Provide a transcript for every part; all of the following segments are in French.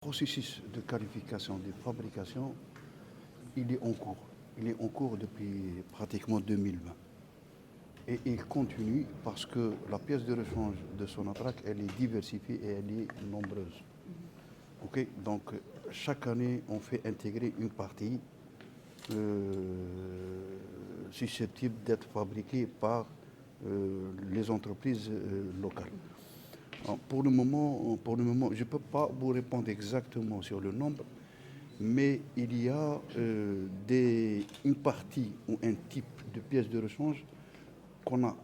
processus de qualification de fabrication, il est en cours. Il est en cours depuis pratiquement 2020. Et il continue parce que la pièce de rechange de Sonatrach, elle est diversifiée et elle est nombreuse. Ok, donc chaque année, on fait intégrer une partie susceptible d'être fabriquée par les entreprises locales. Alors, pour le moment, je ne peux pas vous répondre exactement sur le nombre, mais il y a une partie ou un type de pièces de rechange qu'on a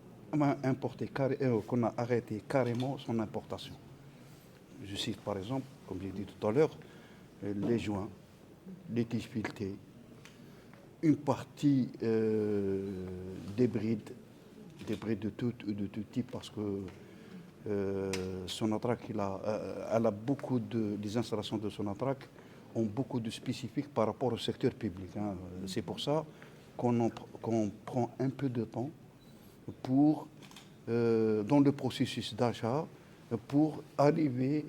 qu'on a arrêté carrément son importation. Je cite par exemple, comme j'ai dit tout à l'heure, les joints, les tiges filetées, une partie des brides de tout type parce que Sonatrach, elle a beaucoup les installations de Sonatrach ont beaucoup de spécifiques par rapport au secteur public. Hein. C'est pour ça qu'on prend un peu de temps dans le processus d'achat pour arriver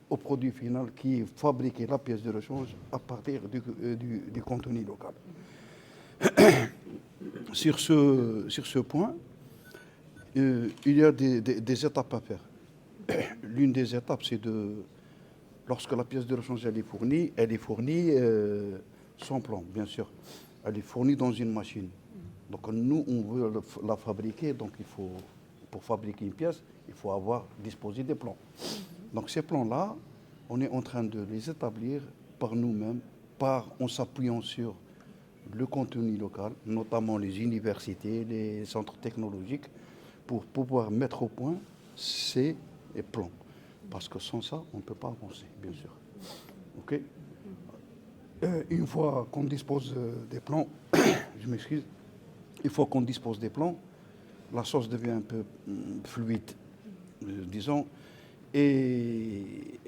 au produit final qui est fabriquer la pièce de rechange à partir du contenu local. Sur ce point, il y a des étapes à faire. L'une des étapes, c'est lorsque la pièce de rechange elle est fournie sans plan, bien sûr. Elle est fournie dans une machine. Donc nous, on veut la fabriquer, donc pour fabriquer une pièce, il faut disposer des plans. Donc ces plans-là, on est en train de les établir par nous-mêmes, en s'appuyant sur le contenu local, notamment les universités, les centres technologiques, pour pouvoir mettre au point ces plans. Parce que sans ça, on ne peut pas avancer, bien sûr. OK. Une fois qu'on dispose des plans, je m'excuse, une fois qu'on dispose des plans, la sauce devient un peu fluide, disons, et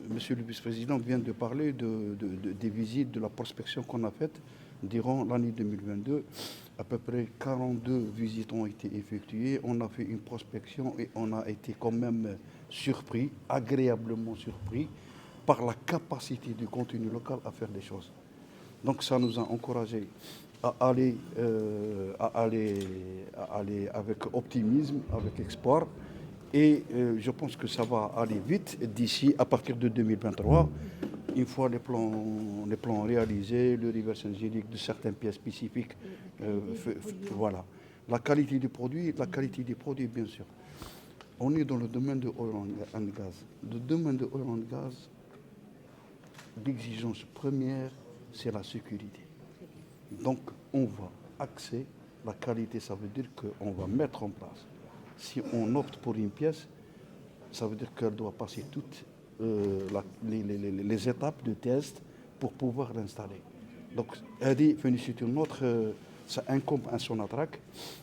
Monsieur le vice-président vient de parler des visites, de la prospection qu'on a faites durant l'année 2022. À peu près 42 visites ont été effectuées. On a fait une prospection et on a été quand même surpris, agréablement surpris, par la capacité du contenu local à faire des choses. Donc ça nous a encouragés à aller avec optimisme, avec espoir. Et je pense que ça va aller vite d'ici, à partir de 2023, une fois les plans réalisés, le reverse engineering de certaines pièces spécifiques. Voilà. La qualité du produit, bien sûr. On est dans le domaine de oil and gas. Le domaine de oil and gas, l'exigence première, c'est la sécurité. Donc, on va axer la qualité, ça veut dire qu'on va mettre en place. Si on opte pour une pièce, ça veut dire qu'elle doit passer toutes les étapes de test pour pouvoir l'installer. Donc, elle dit, ça incombe à Sonatrach.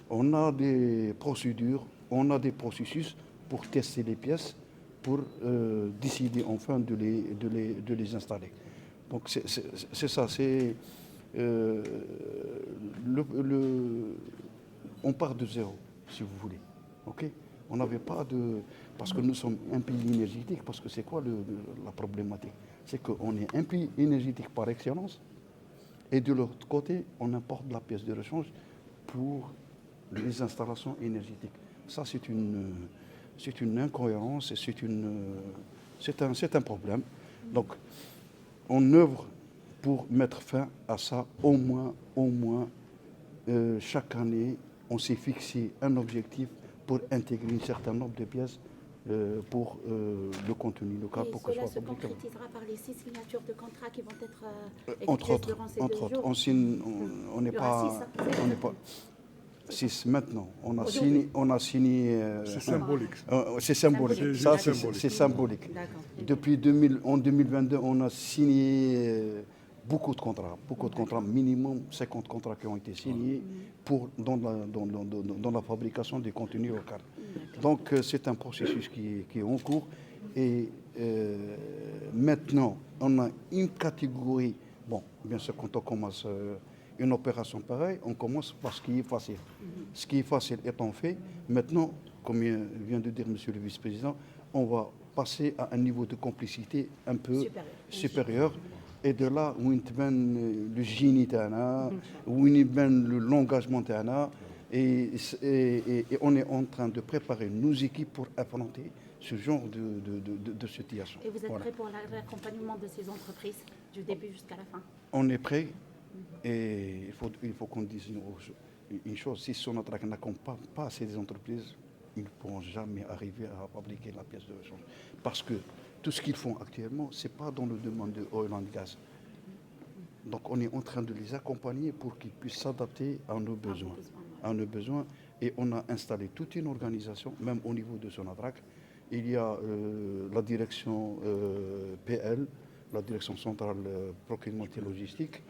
On a des procédures, on a des processus pour tester les pièces, pour décider enfin de les installer. Donc, c'est ça, on part de zéro, si vous voulez. Okay, on n'avait pas parce que nous sommes un pays énergétique, parce que c'est quoi la problématique? C'est qu'on est un pays énergétique par excellence, et de l'autre côté, on importe la pièce de rechange pour les installations énergétiques. Ça, c'est une incohérence et c'est un problème. Donc, on œuvre pour mettre fin à ça au moins, chaque année, on s'est fixé un objectif pour intégrer un certain nombre de pièces pour le contenu local. Et pour que cela soit se concrétisera par les 6 signatures de contrats qui vont être effectuées durant ces entre 2 autres. jours. On n'est pas... 6 maintenant. On a signé. C'est symbolique. C'est symbolique. Ça, c'est symbolique. Depuis en 2022, on a signé beaucoup de contrats, minimum 50 contrats qui ont été signés dans la fabrication des contenus locaux. Donc c'est un processus qui est en cours. Et maintenant, on a une catégorie. Bon, bien sûr, quand on commence une opération pareille, on commence par ce qui est facile. Ce qui est facile étant fait, maintenant, comme vient de dire Monsieur le vice-président, on va passer à un niveau de complicité un peu Supérieur. supérieur. Et de là, où le génie تاعنا, où l'engagement تاعنا, et on est en train de préparer nos équipes pour affronter ce genre de situation. Et vous êtes Voilà. prêt pour l'accompagnement de ces entreprises du début jusqu'à la fin? On est prêt et il faut qu'on dise une chose. Si Sonatrach n'accompagne pas ces entreprises, ils ne pourront jamais arriver à fabriquer la pièce de rechange. Parce que tout ce qu'ils font actuellement, ce n'est pas dans le domaine de oil and gas. Donc on est en train de les accompagner pour qu'ils puissent s'adapter à nos besoins. À nos besoins. Et on a installé toute une organisation, même au niveau de Sonatrach. Il y a la direction PL, la direction centrale procurement et logistique,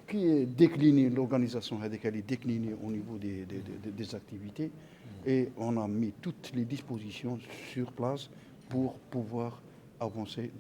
qui est déclinée, l'organisation elle est déclinée au niveau des activités. Et on a mis toutes les dispositions sur place pour pouvoir avancer